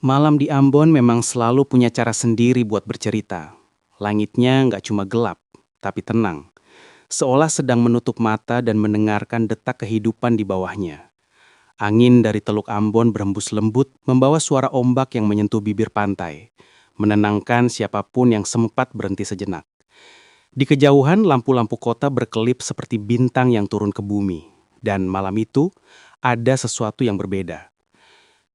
Malam di Ambon memang selalu punya cara sendiri buat bercerita. Langitnya nggak cuma gelap, tapi tenang. Seolah sedang menutup mata dan mendengarkan detak kehidupan di bawahnya. Angin dari Teluk Ambon berembus lembut, membawa suara ombak yang menyentuh bibir pantai. Menenangkan siapapun yang sempat berhenti sejenak. Di kejauhan, lampu-lampu kota berkelip seperti bintang yang turun ke bumi. Dan malam itu, ada sesuatu yang berbeda.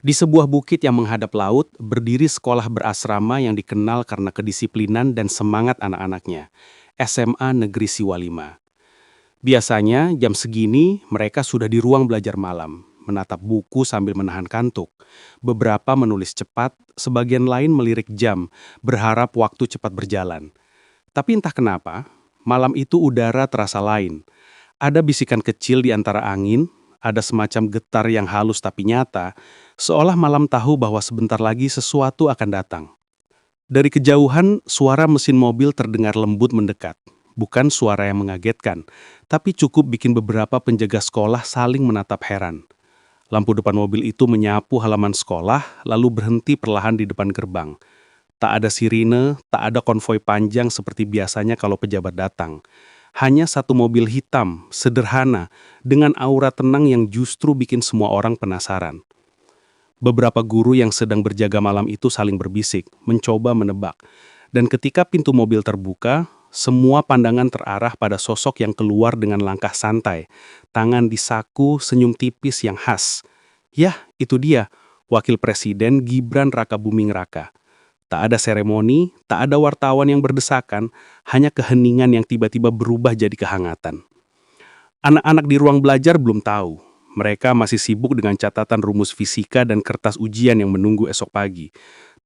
Di sebuah bukit yang menghadap laut, berdiri sekolah berasrama yang dikenal karena kedisiplinan dan semangat anak-anaknya, SMA Negeri Siwa 5. Biasanya, jam segini, mereka sudah di ruang belajar malam, menatap buku sambil menahan kantuk. Beberapa menulis cepat, sebagian lain melirik jam, berharap waktu cepat berjalan. Tapi entah kenapa, malam itu udara terasa lain. Ada bisikan kecil di antara angin, ada semacam getar yang halus tapi nyata, seolah malam tahu bahwa sebentar lagi sesuatu akan datang. Dari kejauhan, suara mesin mobil terdengar lembut mendekat. Bukan suara yang mengagetkan, tapi cukup bikin beberapa penjaga sekolah saling menatap heran. Lampu depan mobil itu menyapu halaman sekolah, lalu berhenti perlahan di depan gerbang. Tak ada sirine, tak ada konvoi panjang seperti biasanya kalau pejabat datang. Hanya satu mobil hitam, sederhana, dengan aura tenang yang justru bikin semua orang penasaran. Beberapa guru yang sedang berjaga malam itu saling berbisik, mencoba menebak. Dan ketika pintu mobil terbuka, semua pandangan terarah pada sosok yang keluar dengan langkah santai. Tangan di saku, senyum tipis yang khas. Yah, itu dia, Wakil Presiden Gibran Rakabuming Raka. Tak ada seremoni, tak ada wartawan yang berdesakan, hanya keheningan yang tiba-tiba berubah jadi kehangatan. Anak-anak di ruang belajar belum tahu. Mereka masih sibuk dengan catatan rumus fisika dan kertas ujian yang menunggu esok pagi.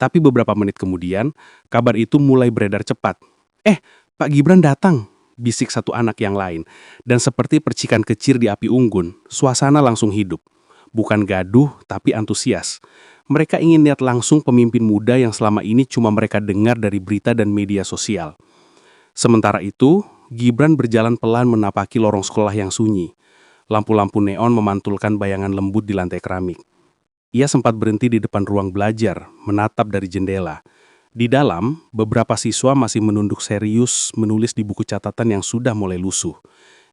Tapi beberapa menit kemudian, kabar itu mulai beredar cepat. Pak Gibran datang, bisik satu anak yang lain. Dan seperti percikan kecil di api unggun, suasana langsung hidup. Bukan gaduh, tapi antusias. Mereka ingin lihat langsung pemimpin muda yang selama ini cuma mereka dengar dari berita dan media sosial. Sementara itu, Gibran berjalan pelan menapaki lorong sekolah yang sunyi. Lampu-lampu neon memantulkan bayangan lembut di lantai keramik. Ia sempat berhenti di depan ruang belajar, menatap dari jendela. Di dalam, beberapa siswa masih menunduk serius menulis di buku catatan yang sudah mulai lusuh.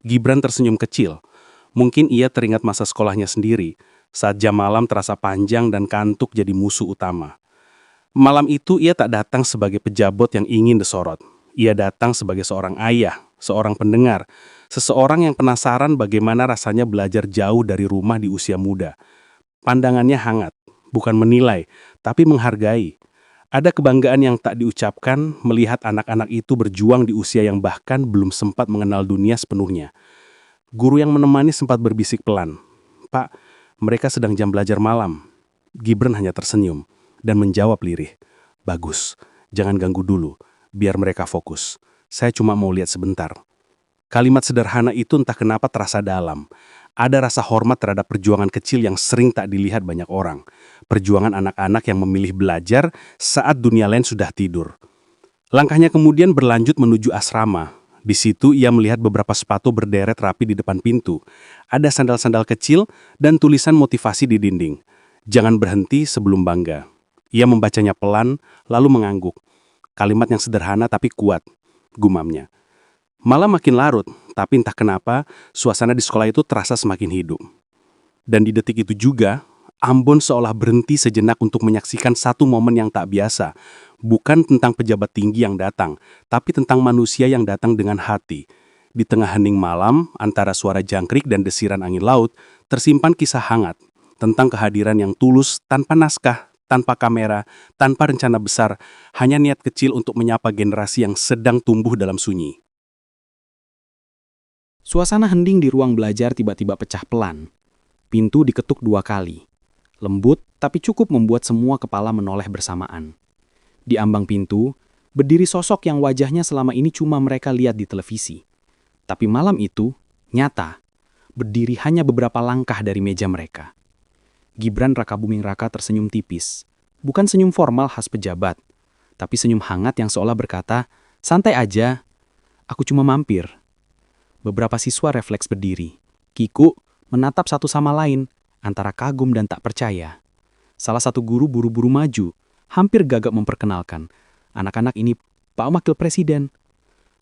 Gibran tersenyum kecil. Mungkin ia teringat masa sekolahnya sendiri, saat jam malam terasa panjang dan kantuk jadi musuh utama. Malam itu ia tak datang sebagai pejabat yang ingin disorot. Ia datang sebagai seorang ayah, seorang pendengar, seseorang yang penasaran bagaimana rasanya belajar jauh dari rumah di usia muda. Pandangannya hangat, bukan menilai, tapi menghargai. Ada kebanggaan yang tak diucapkan melihat anak-anak itu berjuang di usia yang bahkan belum sempat mengenal dunia sepenuhnya. Guru yang menemani sempat berbisik pelan, "Pak, mereka sedang jam belajar malam." Gibran hanya tersenyum dan menjawab lirih, "Bagus, jangan ganggu dulu, biar mereka fokus. Saya cuma mau lihat sebentar." Kalimat sederhana itu entah kenapa terasa dalam. Ada rasa hormat terhadap perjuangan kecil yang sering tak dilihat banyak orang. Perjuangan anak-anak yang memilih belajar saat dunia lain sudah tidur. Langkahnya kemudian berlanjut menuju asrama. Di situ ia melihat beberapa sepatu berderet rapi di depan pintu. Ada sandal-sandal kecil dan tulisan motivasi di dinding. "Jangan berhenti sebelum bangga." Ia membacanya pelan, lalu mengangguk. Kalimat yang sederhana tapi kuat, gumamnya. Malam makin larut, tapi entah kenapa, suasana di sekolah itu terasa semakin hidup. Dan di detik itu juga, Ambon seolah berhenti sejenak untuk menyaksikan satu momen yang tak biasa. Bukan tentang pejabat tinggi yang datang, tapi tentang manusia yang datang dengan hati. Di tengah hening malam, antara suara jangkrik dan desiran angin laut, tersimpan kisah hangat tentang kehadiran yang tulus tanpa naskah, tanpa kamera, tanpa rencana besar, hanya niat kecil untuk menyapa generasi yang sedang tumbuh dalam sunyi. Suasana hening di ruang belajar tiba-tiba pecah pelan. Pintu diketuk 2 kali. Lembut, tapi cukup membuat semua kepala menoleh bersamaan. Di ambang pintu, berdiri sosok yang wajahnya selama ini cuma mereka lihat di televisi. Tapi malam itu, nyata, berdiri hanya beberapa langkah dari meja mereka. Gibran Rakabuming Raka tersenyum tipis. Bukan senyum formal khas pejabat, tapi senyum hangat yang seolah berkata, "Santai aja, aku cuma mampir." Beberapa siswa refleks berdiri. Kiku menatap satu sama lain, antara kagum dan tak percaya. Salah satu guru buru-buru maju, hampir gagap memperkenalkan. Anak-anak ini Pak Wakil Presiden.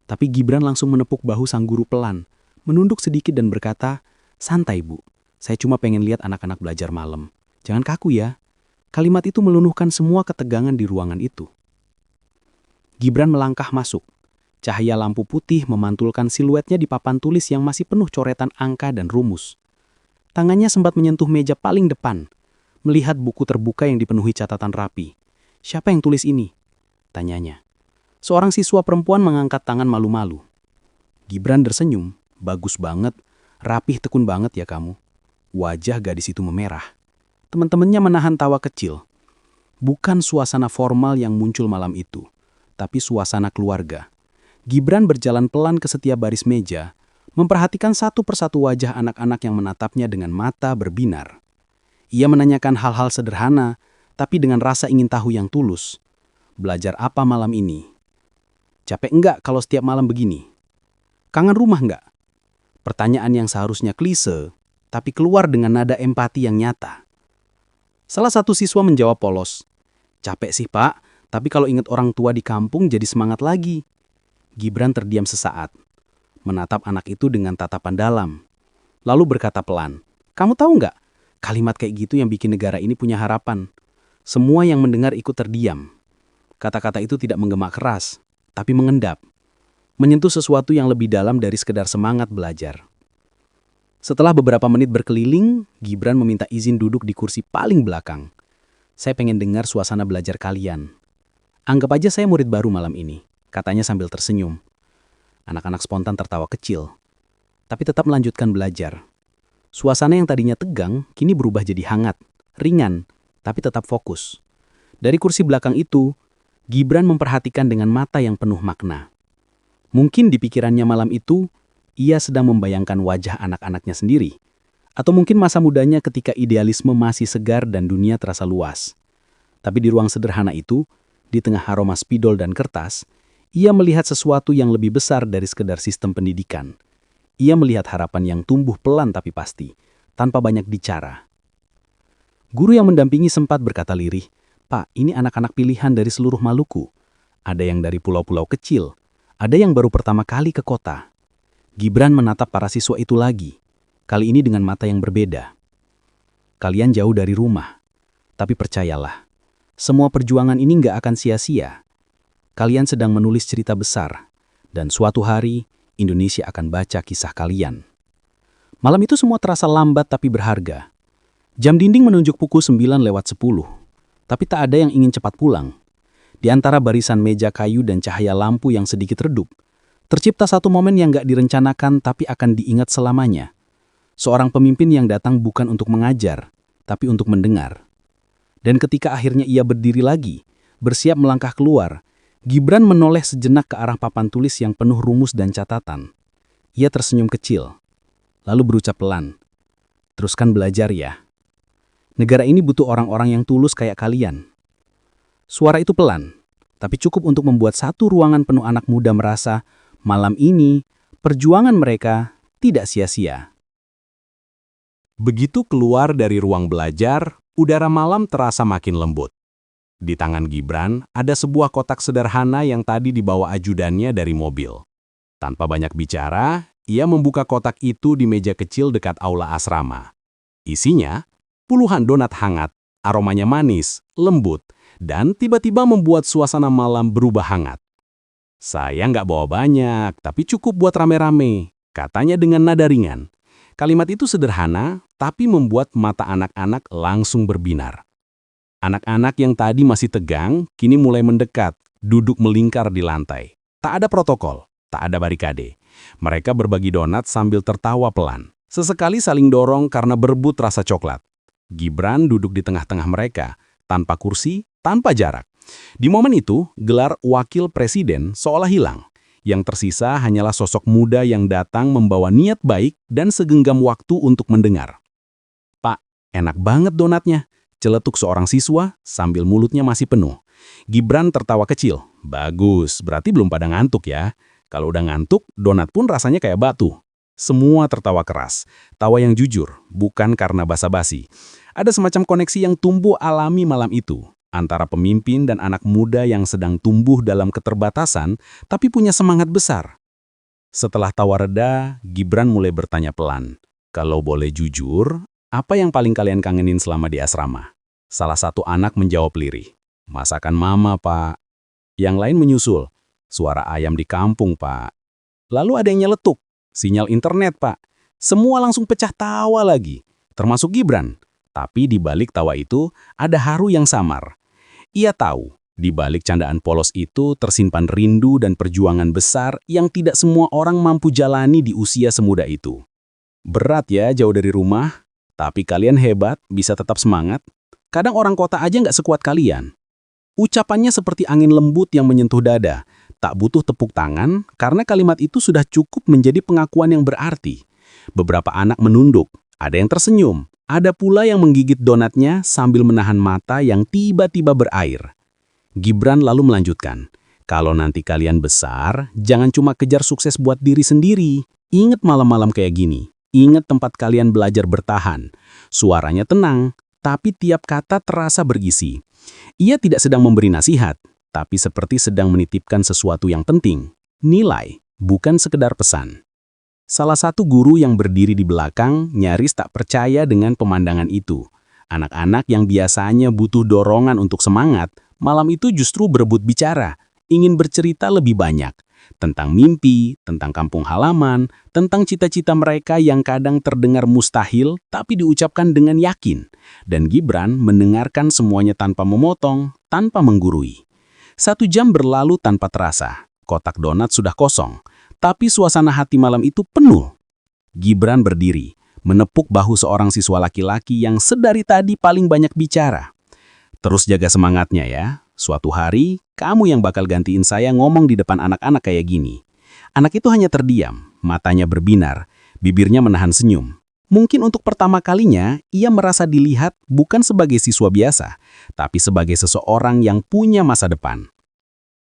Tapi Gibran langsung menepuk bahu sang guru pelan, menunduk sedikit dan berkata, "Santai, Bu. Saya cuma pengen lihat anak-anak belajar malam. Jangan kaku ya." Kalimat itu meluluhkan semua ketegangan di ruangan itu. Gibran melangkah masuk. Cahaya lampu putih memantulkan siluetnya di papan tulis yang masih penuh coretan angka dan rumus. Tangannya sempat menyentuh meja paling depan, melihat buku terbuka yang dipenuhi catatan rapi. "Siapa yang tulis ini?" tanyanya. Seorang siswa perempuan mengangkat tangan malu-malu. Gibran tersenyum. "Bagus banget, rapih tekun banget ya kamu." Wajah gadis itu memerah. Teman-temannya menahan tawa kecil. Bukan suasana formal yang muncul malam itu, tapi suasana keluarga. Gibran berjalan pelan ke setiap baris meja, memperhatikan satu persatu wajah anak-anak yang menatapnya dengan mata berbinar. Ia menanyakan hal-hal sederhana, tapi dengan rasa ingin tahu yang tulus. "Belajar apa malam ini? Capek enggak kalau setiap malam begini? Kangen rumah enggak?" Pertanyaan yang seharusnya klise, tapi keluar dengan nada empati yang nyata. Salah satu siswa menjawab polos, "Capek sih, Pak, tapi kalau ingat orang tua di kampung jadi semangat lagi." Gibran terdiam sesaat, menatap anak itu dengan tatapan dalam. Lalu berkata pelan, "Kamu tahu nggak, kalimat kayak gitu yang bikin negara ini punya harapan." Semua yang mendengar ikut terdiam. Kata-kata itu tidak menggema keras, tapi mengendap. Menyentuh sesuatu yang lebih dalam dari sekedar semangat belajar. Setelah beberapa menit berkeliling, Gibran meminta izin duduk di kursi paling belakang. "Saya pengen dengar suasana belajar kalian. Anggap aja saya murid baru malam ini," katanya sambil tersenyum. Anak-anak spontan tertawa kecil, tapi tetap melanjutkan belajar. Suasana yang tadinya tegang, kini berubah jadi hangat, ringan, tapi tetap fokus. Dari kursi belakang itu, Gibran memperhatikan dengan mata yang penuh makna. Mungkin di pikirannya malam itu, ia sedang membayangkan wajah anak-anaknya sendiri. Atau mungkin masa mudanya ketika idealisme masih segar dan dunia terasa luas. Tapi di ruang sederhana itu, di tengah aroma spidol dan kertas, ia melihat sesuatu yang lebih besar dari sekedar sistem pendidikan. Ia melihat harapan yang tumbuh pelan tapi pasti, tanpa banyak bicara. Guru yang mendampingi sempat berkata lirih, "Pak, ini anak-anak pilihan dari seluruh Maluku. Ada yang dari pulau-pulau kecil, ada yang baru pertama kali ke kota." Gibran menatap para siswa itu lagi, kali ini dengan mata yang berbeda. "Kalian jauh dari rumah, tapi percayalah, semua perjuangan ini nggak akan sia-sia. Kalian sedang menulis cerita besar, dan suatu hari Indonesia akan baca kisah kalian." Malam itu semua terasa lambat tapi berharga. Jam dinding menunjuk pukul 9:10, tapi tak ada yang ingin cepat pulang. Di antara barisan meja kayu dan cahaya lampu yang sedikit redup, tercipta satu momen yang gak direncanakan tapi akan diingat selamanya. Seorang pemimpin yang datang bukan untuk mengajar, tapi untuk mendengar. Dan ketika akhirnya ia berdiri lagi, bersiap melangkah keluar, Gibran menoleh sejenak ke arah papan tulis yang penuh rumus dan catatan. Ia tersenyum kecil, lalu berucap pelan, "Teruskan belajar ya. Negara ini butuh orang-orang yang tulus kayak kalian." Suara itu pelan, tapi cukup untuk membuat satu ruangan penuh anak muda merasa malam ini perjuangan mereka tidak sia-sia. Begitu keluar dari ruang belajar, udara malam terasa makin lembut. Di tangan Gibran ada sebuah kotak sederhana yang tadi dibawa ajudannya dari mobil. Tanpa banyak bicara, ia membuka kotak itu di meja kecil dekat aula asrama. Isinya puluhan donat hangat, aromanya manis, lembut, dan tiba-tiba membuat suasana malam berubah hangat. "Saya nggak bawa banyak, tapi cukup buat rame-rame," katanya dengan nada ringan. Kalimat itu sederhana, tapi membuat mata anak-anak langsung berbinar. Anak-anak yang tadi masih tegang, kini mulai mendekat, duduk melingkar di lantai. Tak ada protokol, tak ada barikade. Mereka berbagi donat sambil tertawa pelan. Sesekali saling dorong karena berebut rasa coklat. Gibran duduk di tengah-tengah mereka, tanpa kursi, tanpa jarak. Di momen itu, gelar wakil presiden seolah hilang. Yang tersisa hanyalah sosok muda yang datang membawa niat baik dan segenggam waktu untuk mendengar. "Pak, enak banget donatnya," celetuk seorang siswa sambil mulutnya masih penuh. Gibran tertawa kecil. "Bagus, berarti belum pada ngantuk ya. Kalau udah ngantuk, donat pun rasanya kayak batu." Semua tertawa keras. Tawa yang jujur, bukan karena basa-basi. Ada semacam koneksi yang tumbuh alami malam itu, antara pemimpin dan anak muda yang sedang tumbuh dalam keterbatasan, tapi punya semangat besar. Setelah tawa reda, Gibran mulai bertanya pelan. Kalau boleh jujur, apa yang paling kalian kangenin selama di asrama? Salah satu anak menjawab lirih. Masakan mama, Pak. Yang lain menyusul. Suara ayam di kampung, Pak. Lalu ada yang nyeletuk. Sinyal internet, Pak. Semua langsung pecah tawa lagi. Termasuk Gibran. Tapi di balik tawa itu, ada haru yang samar. Ia tahu, di balik candaan polos itu tersimpan rindu dan perjuangan besar yang tidak semua orang mampu jalani di usia semuda itu. Berat ya jauh dari rumah, tapi kalian hebat, bisa tetap semangat. Kadang orang kota aja nggak sekuat kalian. Ucapannya seperti angin lembut yang menyentuh dada. Tak butuh tepuk tangan, karena kalimat itu sudah cukup menjadi pengakuan yang berarti. Beberapa anak menunduk, ada yang tersenyum, ada pula yang menggigit donatnya sambil menahan mata yang tiba-tiba berair. Gibran lalu melanjutkan, kalau nanti kalian besar, jangan cuma kejar sukses buat diri sendiri. Ingat malam-malam kayak gini. Ingat tempat kalian belajar bertahan. Suaranya tenang, tapi tiap kata terasa berisi. Ia tidak sedang memberi nasihat, tapi seperti sedang menitipkan sesuatu yang penting. Nilai, bukan sekedar pesan. Salah satu guru yang berdiri di belakang nyaris tak percaya dengan pemandangan itu. Anak-anak yang biasanya butuh dorongan untuk semangat, malam itu justru berebut bicara, ingin bercerita lebih banyak. Tentang mimpi, tentang kampung halaman, tentang cita-cita mereka yang kadang terdengar mustahil tapi diucapkan dengan yakin. Dan Gibran mendengarkan semuanya tanpa memotong, tanpa menggurui. 1 jam berlalu tanpa terasa. Kotak donat sudah kosong, tapi suasana hati malam itu penuh. Gibran berdiri, menepuk bahu seorang siswa laki-laki yang sedari tadi paling banyak bicara. Terus jaga semangatnya ya. Suatu hari, kamu yang bakal gantiin saya ngomong di depan anak-anak kayak gini. Anak itu hanya terdiam, matanya berbinar, bibirnya menahan senyum. Mungkin untuk pertama kalinya, ia merasa dilihat bukan sebagai siswa biasa, tapi sebagai seseorang yang punya masa depan.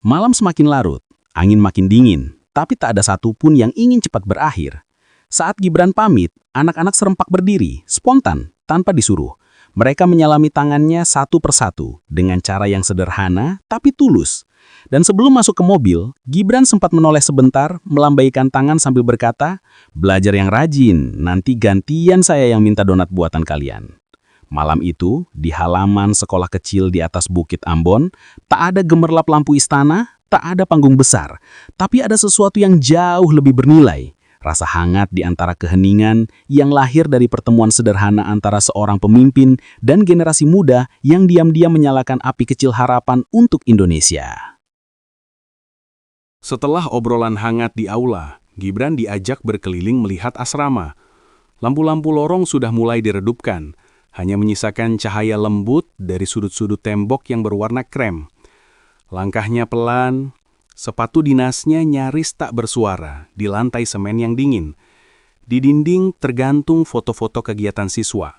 Malam semakin larut, angin makin dingin, tapi tak ada satupun yang ingin cepat berakhir. Saat Gibran pamit, anak-anak serempak berdiri, spontan, tanpa disuruh. Mereka menyalami tangannya satu persatu, dengan cara yang sederhana tapi tulus. Dan sebelum masuk ke mobil, Gibran sempat menoleh sebentar, melambaikan tangan sambil berkata, "Belajar yang rajin, nanti gantian saya yang minta donat buatan kalian." Malam itu, di halaman sekolah kecil di atas Bukit Ambon, tak ada gemerlap lampu istana, tak ada panggung besar, tapi ada sesuatu yang jauh lebih bernilai. Rasa hangat di antara keheningan yang lahir dari pertemuan sederhana antara seorang pemimpin dan generasi muda yang diam-diam menyalakan api kecil harapan untuk Indonesia. Setelah obrolan hangat di aula, Gibran diajak berkeliling melihat asrama. Lampu-lampu lorong sudah mulai diredupkan, hanya menyisakan cahaya lembut dari sudut-sudut tembok yang berwarna krem. Langkahnya pelan, sepatu dinasnya nyaris tak bersuara di lantai semen yang dingin. Di dinding tergantung foto-foto kegiatan siswa.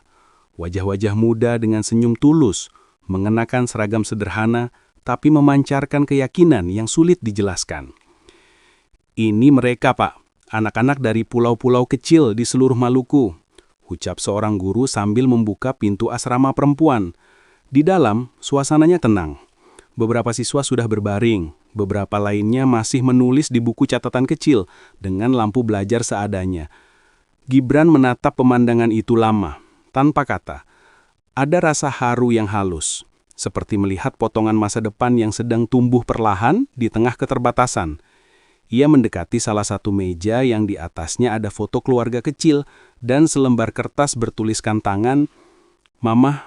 Wajah-wajah muda dengan senyum tulus, mengenakan seragam sederhana, tapi memancarkan keyakinan yang sulit dijelaskan. Ini mereka, Pak, anak-anak dari pulau-pulau kecil di seluruh Maluku, ucap seorang guru sambil membuka pintu asrama perempuan. Di dalam, suasananya tenang. Beberapa siswa sudah berbaring, beberapa lainnya masih menulis di buku catatan kecil dengan lampu belajar seadanya. Gibran menatap pemandangan itu lama, tanpa kata. Ada rasa haru yang halus, seperti melihat potongan masa depan yang sedang tumbuh perlahan di tengah keterbatasan. Ia mendekati salah satu meja yang di atasnya ada foto keluarga kecil dan selembar kertas bertuliskan tangan, "Mama,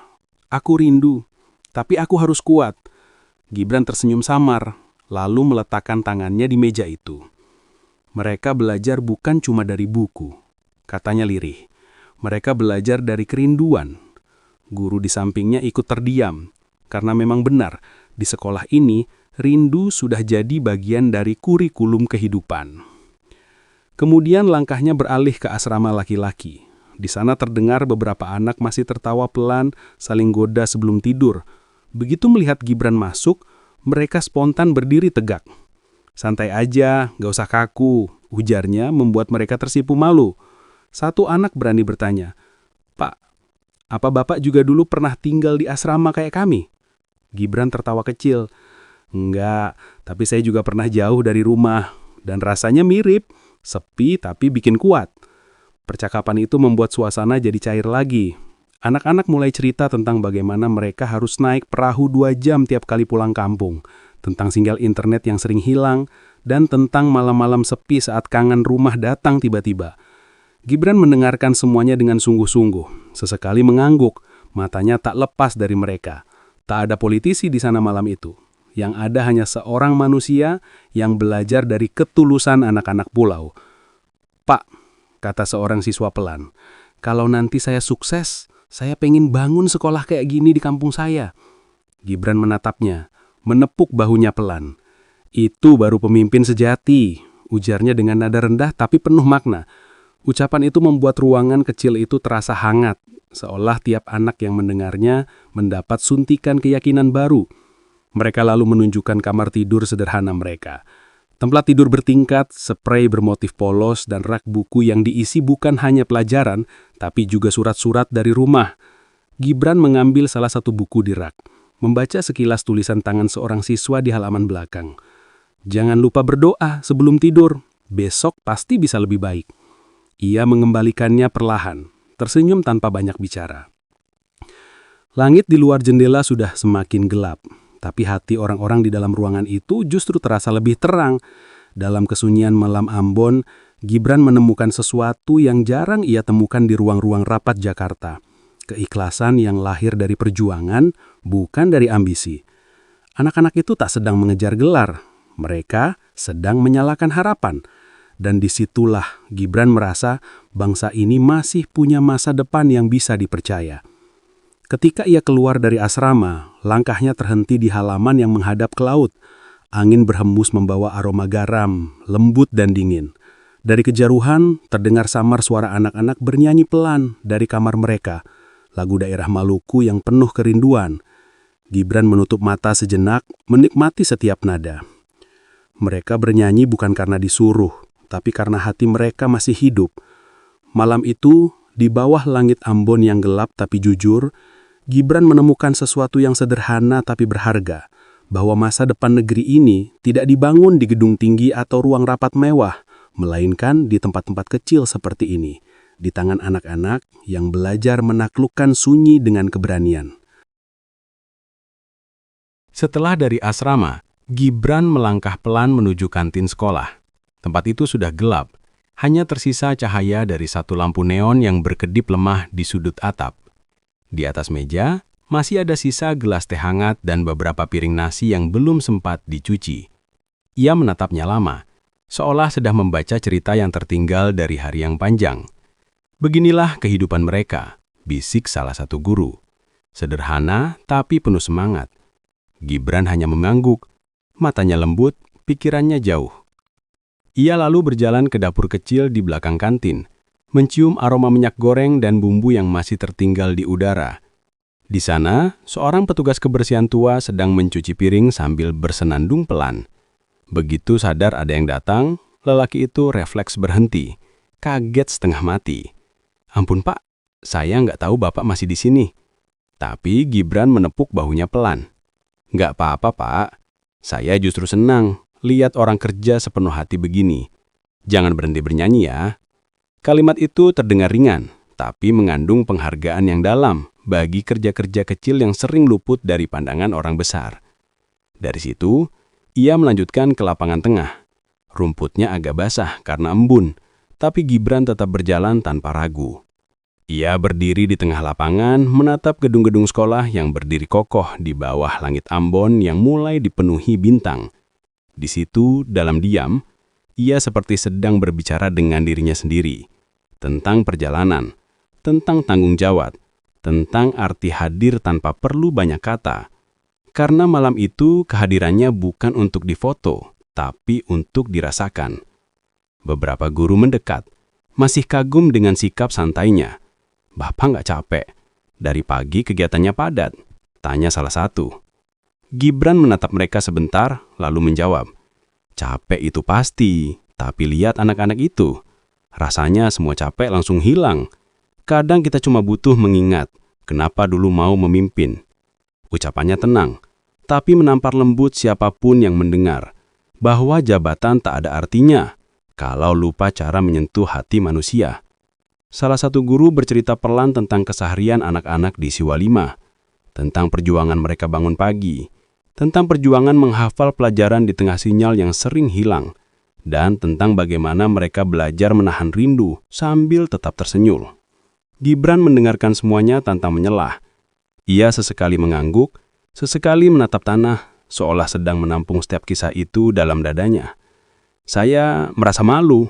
aku rindu, tapi aku harus kuat." Gibran tersenyum samar, lalu meletakkan tangannya di meja itu. "Mereka belajar bukan cuma dari buku," katanya lirih. "Mereka belajar dari kerinduan." Guru di sampingnya ikut terdiam, karena memang benar, di sekolah ini, rindu sudah jadi bagian dari kurikulum kehidupan. Kemudian langkahnya beralih ke asrama laki-laki. Di sana terdengar beberapa anak masih tertawa pelan, saling goda sebelum tidur. Begitu melihat Gibran masuk, mereka spontan berdiri tegak. "Santai aja, gak usah kaku," ujarnya membuat mereka tersipu malu. Satu anak berani bertanya, "Pak, Apa Bapak juga dulu pernah tinggal di asrama kayak kami? Gibran tertawa kecil. Enggak, tapi saya juga pernah jauh dari rumah. Dan rasanya mirip, sepi tapi bikin kuat. Percakapan itu membuat suasana jadi cair lagi. Anak-anak mulai cerita tentang bagaimana mereka harus naik perahu 2 jam tiap kali pulang kampung, tentang sinyal internet yang sering hilang, dan tentang malam-malam sepi saat kangen rumah datang tiba-tiba. Gibran mendengarkan semuanya dengan sungguh-sungguh, sesekali mengangguk, matanya tak lepas dari mereka. Tak ada politisi di sana malam itu. Yang ada hanya seorang manusia yang belajar dari ketulusan anak-anak pulau. "Pak," kata seorang siswa pelan, "kalau nanti saya sukses, saya pengen bangun sekolah kayak gini di kampung saya." Gibran menatapnya, menepuk bahunya pelan. "Itu baru pemimpin sejati," ujarnya dengan nada rendah tapi penuh makna. Ucapan itu membuat ruangan kecil itu terasa hangat, seolah tiap anak yang mendengarnya mendapat suntikan keyakinan baru. Mereka lalu menunjukkan kamar tidur sederhana mereka. Tempat tidur bertingkat, sprei bermotif polos, dan rak buku yang diisi bukan hanya pelajaran, tapi juga surat-surat dari rumah. Gibran mengambil salah satu buku di rak, membaca sekilas tulisan tangan seorang siswa di halaman belakang. "Jangan lupa berdoa sebelum tidur, besok pasti bisa lebih baik." Ia mengembalikannya perlahan, tersenyum tanpa banyak bicara. Langit di luar jendela sudah semakin gelap, tapi hati orang-orang di dalam ruangan itu justru terasa lebih terang. Dalam kesunyian malam Ambon, Gibran menemukan sesuatu yang jarang ia temukan di ruang-ruang rapat Jakarta. Keikhlasan yang lahir dari perjuangan, bukan dari ambisi. Anak-anak itu tak sedang mengejar gelar, mereka sedang menyalakan harapan. Dan disitulah Gibran merasa bangsa ini masih punya masa depan yang bisa dipercaya. Ketika ia keluar dari asrama, langkahnya terhenti di halaman yang menghadap ke laut. Angin berhembus membawa aroma garam, lembut dan dingin. Dari kejauhan, terdengar samar suara anak-anak bernyanyi pelan dari kamar mereka. Lagu daerah Maluku yang penuh kerinduan. Gibran menutup mata sejenak, menikmati setiap nada. Mereka bernyanyi bukan karena disuruh, tapi karena hati mereka masih hidup. Malam itu, di bawah langit Ambon yang gelap tapi jujur, Gibran menemukan sesuatu yang sederhana tapi berharga, bahwa masa depan negeri ini tidak dibangun di gedung tinggi atau ruang rapat mewah, melainkan di tempat-tempat kecil seperti ini, di tangan anak-anak yang belajar menaklukkan sunyi dengan keberanian. Setelah dari asrama, Gibran melangkah pelan menuju kantin sekolah. Tempat itu sudah gelap, hanya tersisa cahaya dari satu lampu neon yang berkedip lemah di sudut atap. Di atas meja, masih ada sisa gelas teh hangat dan beberapa piring nasi yang belum sempat dicuci. Ia menatapnya lama, seolah sedang membaca cerita yang tertinggal dari hari yang panjang. "Beginilah kehidupan mereka," bisik salah satu guru. Sederhana tapi penuh semangat. Gibran hanya mengangguk, matanya lembut, pikirannya jauh. Ia lalu berjalan ke dapur kecil di belakang kantin, mencium aroma minyak goreng dan bumbu yang masih tertinggal di udara. Di sana, seorang petugas kebersihan tua sedang mencuci piring sambil bersenandung pelan. Begitu sadar ada yang datang, lelaki itu refleks berhenti, kaget setengah mati. "Ampun Pak, saya nggak tahu Bapak masih di sini." Tapi Gibran menepuk bahunya pelan. "Nggak apa-apa Pak, saya justru senang lihat orang kerja sepenuh hati begini. Jangan berhenti bernyanyi ya." Kalimat itu terdengar ringan, tapi mengandung penghargaan yang dalam bagi kerja-kerja kecil yang sering luput dari pandangan orang besar. Dari situ, ia melanjutkan ke lapangan tengah. Rumputnya agak basah karena embun, tapi Gibran tetap berjalan tanpa ragu. Ia berdiri di tengah lapangan, menatap gedung-gedung sekolah yang berdiri kokoh di bawah langit Ambon yang mulai dipenuhi bintang. Di situ, dalam diam, ia seperti sedang berbicara dengan dirinya sendiri, tentang perjalanan, tentang tanggung jawab, tentang arti hadir tanpa perlu banyak kata. Karena malam itu kehadirannya bukan untuk difoto, tapi untuk dirasakan. Beberapa guru mendekat, masih kagum dengan sikap santainya. "Bapak nggak capek? Dari pagi kegiatannya padat," tanya salah satu. Gibran menatap mereka sebentar, lalu menjawab, "Capek itu pasti, tapi lihat anak-anak itu. Rasanya semua capek langsung hilang. Kadang kita cuma butuh mengingat Kenapa dulu mau memimpin? Ucapannya tenang, tapi menampar lembut siapapun yang mendengar, bahwa jabatan tak ada artinya kalau lupa cara menyentuh hati manusia. Salah satu guru bercerita perlahan tentang keseharian anak-anak di Siwalima, tentang perjuangan mereka bangun pagi, tentang perjuangan menghafal pelajaran di tengah sinyal yang sering hilang, dan tentang bagaimana mereka belajar menahan rindu sambil tetap tersenyum. Gibran mendengarkan semuanya tanpa menyelah. Ia sesekali mengangguk, sesekali menatap tanah, seolah sedang menampung setiap kisah itu dalam dadanya. Saya merasa malu,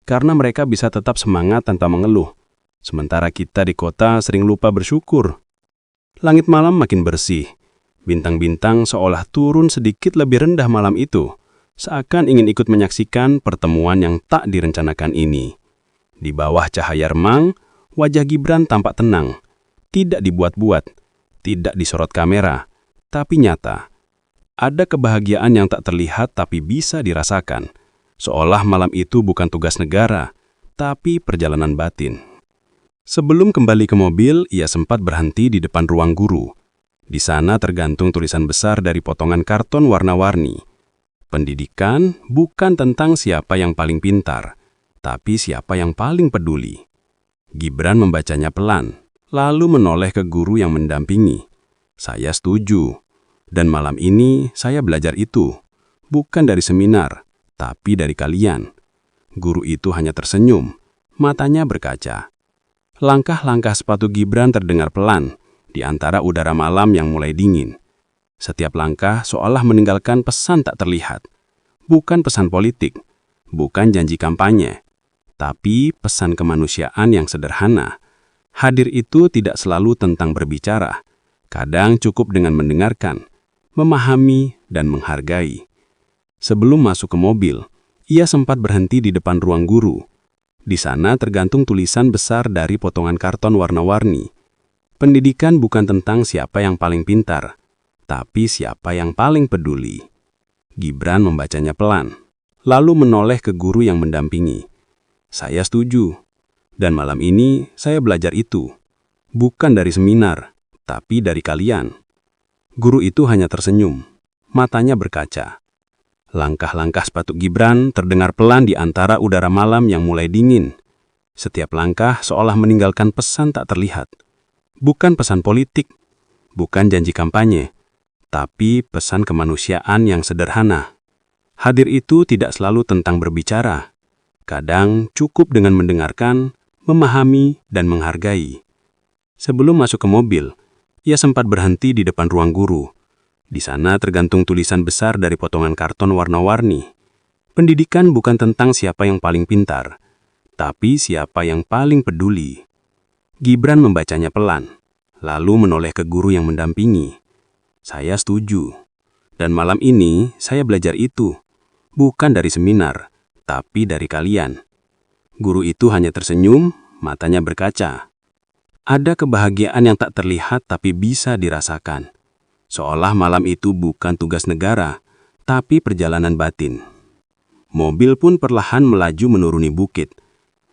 karena mereka bisa tetap semangat tanpa mengeluh, sementara kita di kota sering lupa bersyukur. Langit malam makin bersih, bintang-bintang seolah turun sedikit lebih rendah malam itu, seakan ingin ikut menyaksikan pertemuan yang tak direncanakan ini. Di bawah cahaya remang, wajah Gibran tampak tenang, tidak dibuat-buat, tidak disorot kamera, tapi nyata. Ada kebahagiaan yang tak terlihat tapi bisa dirasakan, seolah malam itu bukan tugas negara, tapi perjalanan batin. Sebelum kembali ke mobil, ia sempat berhenti di depan ruang guru. Di sana tergantung tulisan besar dari potongan karton warna-warni. Pendidikan bukan tentang siapa yang paling pintar, tapi siapa yang paling peduli. Gibran membacanya pelan, lalu menoleh ke guru yang mendampingi. Saya setuju, dan malam ini saya belajar itu, bukan dari seminar, tapi dari kalian. Guru itu hanya tersenyum, matanya berkaca. Langkah-langkah sepatu Gibran terdengar pelan, di antara udara malam yang mulai dingin. Setiap langkah seolah meninggalkan pesan tak terlihat. Bukan pesan politik, bukan janji kampanye, tapi pesan kemanusiaan yang sederhana. Hadir itu tidak selalu tentang berbicara. Kadang cukup dengan mendengarkan, memahami, dan menghargai. Sebelum masuk ke mobil, ia sempat berhenti di depan ruang guru. Di sana tergantung tulisan besar dari potongan karton warna-warni. Pendidikan bukan tentang siapa yang paling pintar, tapi siapa yang paling peduli. Gibran membacanya pelan, lalu menoleh ke guru yang mendampingi. Saya setuju, dan malam ini saya belajar itu. Bukan dari seminar, tapi dari kalian. Guru itu hanya tersenyum, matanya berkaca. Langkah-langkah sepatu Gibran terdengar pelan di antara udara malam yang mulai dingin. Setiap langkah seolah meninggalkan pesan tak terlihat. Bukan pesan politik, bukan janji kampanye, tapi pesan kemanusiaan yang sederhana. Hadir itu tidak selalu tentang berbicara. Kadang cukup dengan mendengarkan, memahami, dan menghargai. Sebelum masuk ke mobil, ia sempat berhenti di depan ruang guru. Di sana tergantung tulisan besar dari potongan karton warna-warni. Pendidikan bukan tentang siapa yang paling pintar, tapi siapa yang paling peduli. Gibran membacanya pelan, lalu menoleh ke guru yang mendampingi. Saya setuju, dan malam ini saya belajar itu, bukan dari seminar, tapi dari kalian. Guru itu hanya tersenyum, matanya berkaca. Ada kebahagiaan yang tak terlihat tapi bisa dirasakan. Seolah malam itu bukan tugas negara, tapi perjalanan batin. Mobil pun perlahan melaju menuruni bukit.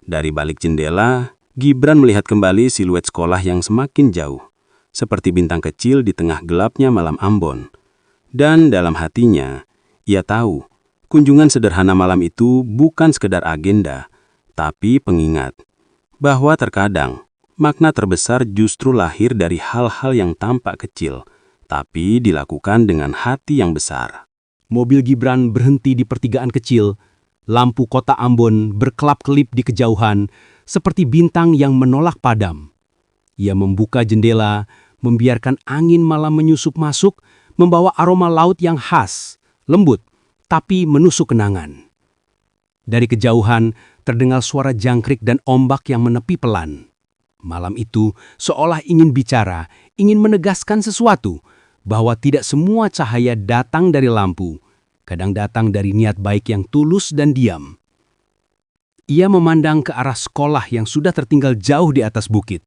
Dari balik jendela, Gibran melihat kembali siluet sekolah yang semakin jauh, seperti bintang kecil di tengah gelapnya malam Ambon. Dan dalam hatinya, ia tahu, kunjungan sederhana malam itu bukan sekedar agenda, tapi pengingat bahwa terkadang makna terbesar justru lahir dari hal-hal yang tampak kecil, tapi dilakukan dengan hati yang besar. Mobil Gibran berhenti di pertigaan kecil. Lampu kota Ambon berkelap-kelip di kejauhan, seperti bintang yang menolak padam. Ia membuka jendela, membiarkan angin malam menyusup masuk, membawa aroma laut yang khas, lembut, tapi menusuk kenangan. Dari kejauhan, terdengar suara jangkrik dan ombak yang menepi pelan. Malam itu seolah ingin bicara, ingin menegaskan sesuatu, bahwa tidak semua cahaya datang dari lampu, kadang datang dari niat baik yang tulus dan diam. Ia memandang ke arah sekolah yang sudah tertinggal jauh di atas bukit.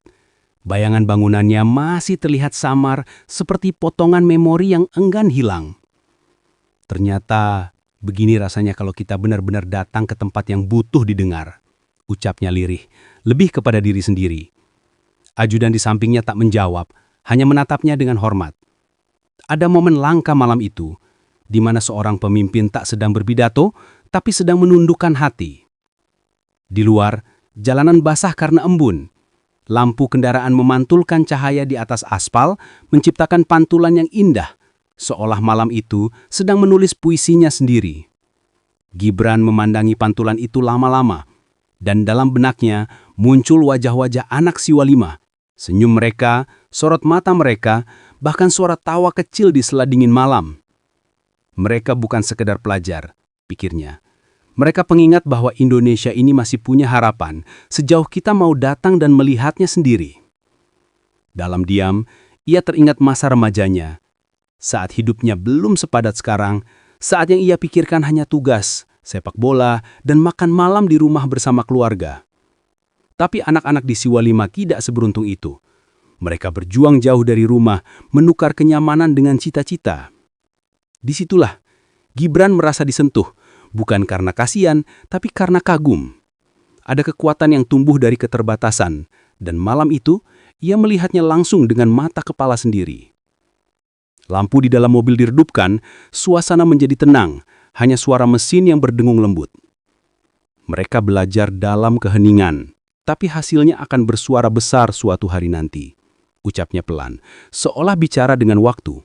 Bayangan bangunannya masih terlihat samar seperti potongan memori yang enggan hilang. Ternyata begini rasanya kalau kita benar-benar datang ke tempat yang butuh didengar, ucapnya lirih, lebih kepada diri sendiri. Ajudan di sampingnya tak menjawab, hanya menatapnya dengan hormat. Ada momen langka malam itu, di mana seorang pemimpin tak sedang berpidato, tapi sedang menundukkan hati. Di luar, jalanan basah karena embun. Lampu kendaraan memantulkan cahaya di atas aspal, menciptakan pantulan yang indah, seolah malam itu sedang menulis puisinya sendiri. Gibran memandangi pantulan itu lama-lama, dan dalam benaknya muncul wajah-wajah anak Siwalima. Senyum mereka, sorot mata mereka, bahkan suara tawa kecil di sela dingin malam. Mereka bukan sekedar pelajar, pikirnya. Mereka pengingat bahwa Indonesia ini masih punya harapan sejauh kita mau datang dan melihatnya sendiri. Dalam diam, ia teringat masa remajanya. Saat hidupnya belum sepadat sekarang, saat yang ia pikirkan hanya tugas, sepak bola, dan makan malam di rumah bersama keluarga. Tapi anak-anak di Siwalima tidak seberuntung itu. Mereka berjuang jauh dari rumah, menukar kenyamanan dengan cita-cita. Disitulah, Gibran merasa disentuh, bukan karena kasihan, tapi karena kagum. Ada kekuatan yang tumbuh dari keterbatasan, dan malam itu, ia melihatnya langsung dengan mata kepala sendiri. Lampu di dalam mobil diredupkan, suasana menjadi tenang, hanya suara mesin yang berdengung lembut. Mereka belajar dalam keheningan, tapi hasilnya akan bersuara besar suatu hari nanti. Ucapnya pelan, seolah bicara dengan waktu.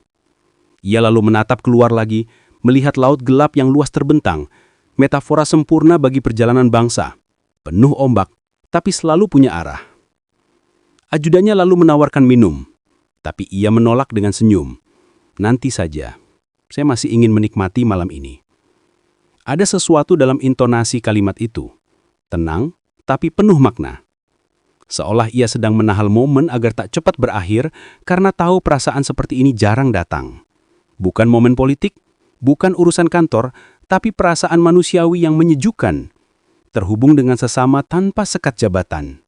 Ia lalu menatap keluar lagi, melihat laut gelap yang luas terbentang, metafora sempurna bagi perjalanan bangsa. Penuh ombak, tapi selalu punya arah. Ajudannya lalu menawarkan minum, tapi ia menolak dengan senyum. Nanti saja, saya masih ingin menikmati malam ini. Ada sesuatu dalam intonasi kalimat itu. Tenang, tapi penuh makna. Seolah ia sedang menahal momen agar tak cepat berakhir karena tahu perasaan seperti ini jarang datang. Bukan momen politik, bukan urusan kantor, tapi perasaan manusiawi yang menyejukkan, terhubung dengan sesama tanpa sekat jabatan.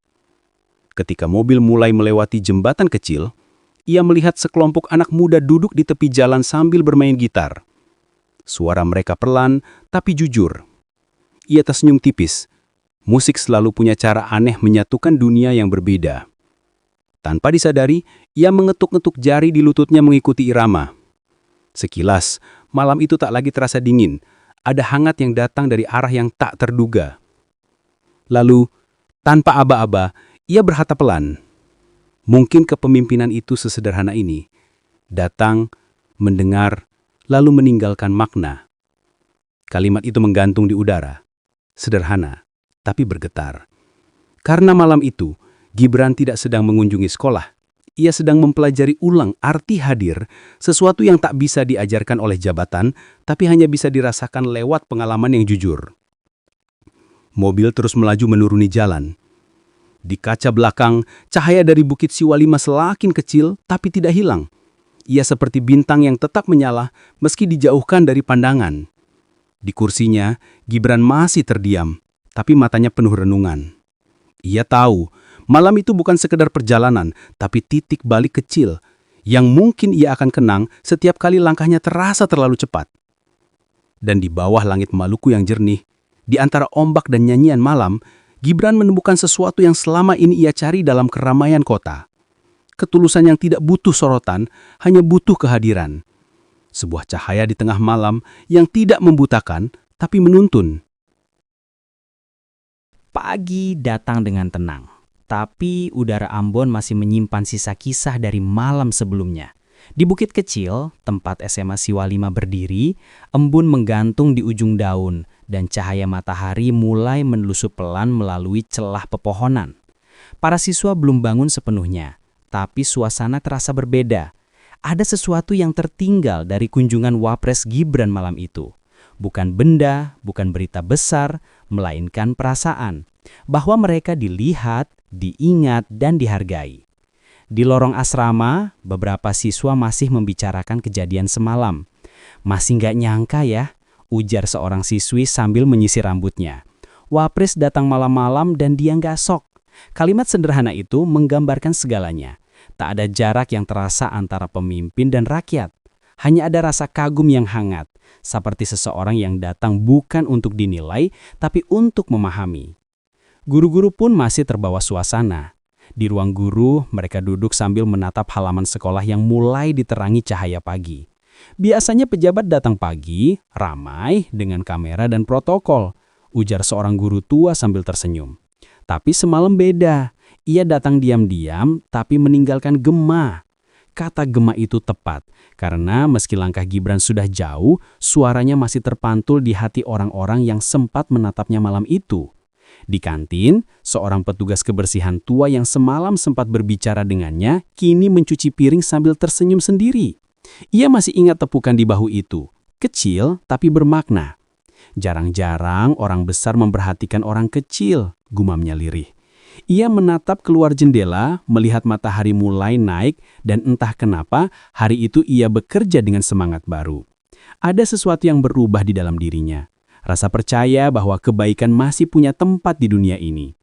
Ketika mobil mulai melewati jembatan kecil, ia melihat sekelompok anak muda duduk di tepi jalan sambil bermain gitar. Suara mereka pelan, tapi jujur. Ia tersenyum tipis. Musik selalu punya cara aneh menyatukan dunia yang berbeda. Tanpa disadari, ia mengetuk-ngetuk jari di lututnya mengikuti irama. Sekilas, malam itu tak lagi terasa dingin. Ada hangat yang datang dari arah yang tak terduga. Lalu, tanpa aba-aba, ia berkata pelan. Mungkin kepemimpinan itu sesederhana ini. Datang, mendengar, lalu meninggalkan makna. Kalimat itu menggantung di udara. Sederhana, tapi bergetar. Karena malam itu, Gibran tidak sedang mengunjungi sekolah. Ia sedang mempelajari ulang arti hadir, sesuatu yang tak bisa diajarkan oleh jabatan, tapi hanya bisa dirasakan lewat pengalaman yang jujur. Mobil terus melaju menuruni jalan. Di kaca belakang, cahaya dari Bukit Siwalima semakin kecil, tapi tidak hilang. Ia seperti bintang yang tetap menyala, meski dijauhkan dari pandangan. Di kursinya, Gibran masih terdiam, tapi matanya penuh renungan. Ia tahu, malam itu bukan sekedar perjalanan, tapi titik balik kecil, yang mungkin ia akan kenang setiap kali langkahnya terasa terlalu cepat. Dan di bawah langit Maluku yang jernih, di antara ombak dan nyanyian malam, Gibran menemukan sesuatu yang selama ini ia cari dalam keramaian kota. Ketulusan yang tidak butuh sorotan, hanya butuh kehadiran. Sebuah cahaya di tengah malam yang tidak membutakan, tapi menuntun. Pagi datang dengan tenang, tapi udara Ambon masih menyimpan sisa kisah dari malam sebelumnya. Di bukit kecil, tempat SMA Siwalima berdiri, embun menggantung di ujung daun, dan cahaya matahari mulai menelusup pelan melalui celah pepohonan. Para siswa belum bangun sepenuhnya, tapi suasana terasa berbeda. Ada sesuatu yang tertinggal dari kunjungan Wapres Gibran malam itu. Bukan benda, bukan berita besar, melainkan perasaan. Bahwa mereka dilihat, diingat, dan dihargai. Di lorong asrama, beberapa siswa masih membicarakan kejadian semalam. Masih nggak nyangka ya, ujar seorang siswi sambil menyisir rambutnya. Wapres datang malam-malam dan dia nggak sok. Kalimat sederhana itu menggambarkan segalanya. Tak ada jarak yang terasa antara pemimpin dan rakyat. Hanya ada rasa kagum yang hangat, seperti seseorang yang datang bukan untuk dinilai, tapi untuk memahami. Guru-guru pun masih terbawa suasana. Di ruang guru, mereka duduk sambil menatap halaman sekolah yang mulai diterangi cahaya pagi. Biasanya pejabat datang pagi, ramai dengan kamera dan protokol, ujar seorang guru tua sambil tersenyum. Tapi semalam beda. Ia datang diam-diam tapi meninggalkan gema. Kata gema itu tepat, karena meski langkah Gibran sudah jauh, suaranya masih terpantul di hati orang-orang yang sempat menatapnya malam itu. Di kantin, seorang petugas kebersihan tua yang semalam sempat berbicara dengannya, kini mencuci piring sambil tersenyum sendiri. Ia masih ingat tepukan di bahu itu, kecil tapi bermakna. Jarang-jarang orang besar memperhatikan orang kecil, gumamnya lirih. Ia menatap keluar jendela, melihat matahari mulai naik, dan entah kenapa hari itu ia bekerja dengan semangat baru. Ada sesuatu yang berubah di dalam dirinya. Rasa percaya bahwa kebaikan masih punya tempat di dunia ini.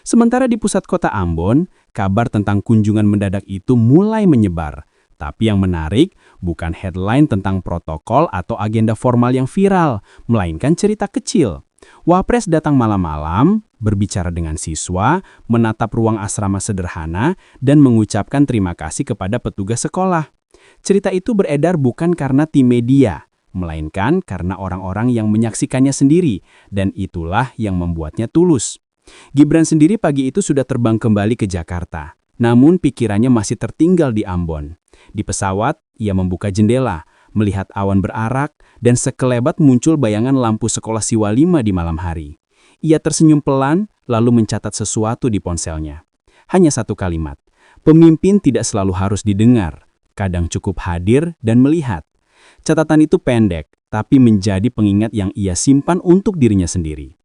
Sementara di pusat kota Ambon, kabar tentang kunjungan mendadak itu mulai menyebar. Tapi yang menarik bukan headline tentang protokol atau agenda formal yang viral, melainkan cerita kecil. Wapres datang malam-malam, berbicara dengan siswa, menatap ruang asrama sederhana, dan mengucapkan terima kasih kepada petugas sekolah. Cerita itu beredar bukan karena tim media, melainkan karena orang-orang yang menyaksikannya sendiri, dan itulah yang membuatnya tulus. Gibran sendiri pagi itu sudah terbang kembali ke Jakarta, namun pikirannya masih tertinggal di Ambon. Di pesawat, ia membuka jendela, melihat awan berarak, dan sekelebat muncul bayangan lampu sekolah Siwa 5 di malam hari. Ia tersenyum pelan, lalu mencatat sesuatu di ponselnya. Hanya satu kalimat, pemimpin tidak selalu harus didengar, kadang cukup hadir dan melihat. Catatan itu pendek, tapi menjadi pengingat yang ia simpan untuk dirinya sendiri.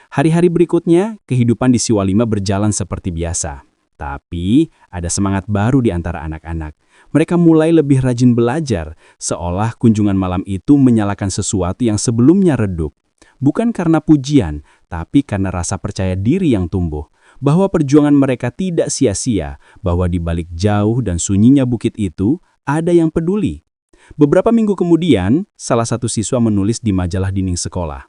Hari-hari berikutnya, kehidupan di Siwa 5 berjalan seperti biasa. Tapi, ada semangat baru di antara anak-anak. Mereka mulai lebih rajin belajar, seolah kunjungan malam itu menyalakan sesuatu yang sebelumnya redup. Bukan karena pujian, tapi karena rasa percaya diri yang tumbuh. Bahwa perjuangan mereka tidak sia-sia, bahwa di balik jauh dan sunyinya bukit itu, ada yang peduli. Beberapa minggu kemudian, salah satu siswa menulis di majalah dinding sekolah.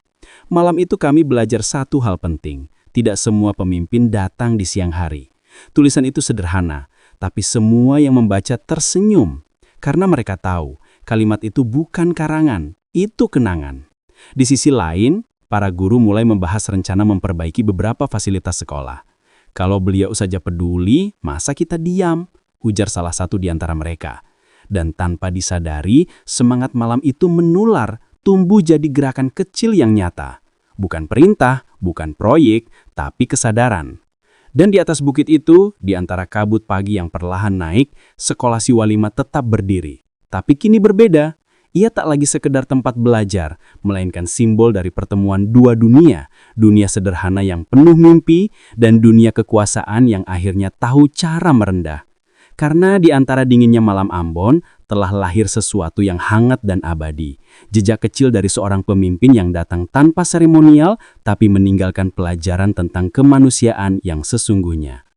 Malam itu kami belajar satu hal penting. Tidak semua pemimpin datang di siang hari. Tulisan itu sederhana, tapi semua yang membaca tersenyum. Karena mereka tahu, kalimat itu bukan karangan, itu kenangan. Di sisi lain, para guru mulai membahas rencana memperbaiki beberapa fasilitas sekolah. Kalau beliau saja peduli, masa kita diam? Ujar salah satu di antara mereka. Dan tanpa disadari, semangat malam itu menular, tumbuh jadi gerakan kecil yang nyata. Bukan perintah, bukan proyek, tapi kesadaran. Dan di atas bukit itu, di antara kabut pagi yang perlahan naik, sekolah Siwa 5 tetap berdiri. Tapi kini berbeda. Ia tak lagi sekedar tempat belajar, melainkan simbol dari pertemuan dua dunia. Dunia sederhana yang penuh mimpi, dan dunia kekuasaan yang akhirnya tahu cara merendah. Karena di antara dinginnya malam Ambon, telah lahir sesuatu yang hangat dan abadi. Jejak kecil dari seorang pemimpin yang datang tanpa seremonial, tapi meninggalkan pelajaran tentang kemanusiaan yang sesungguhnya.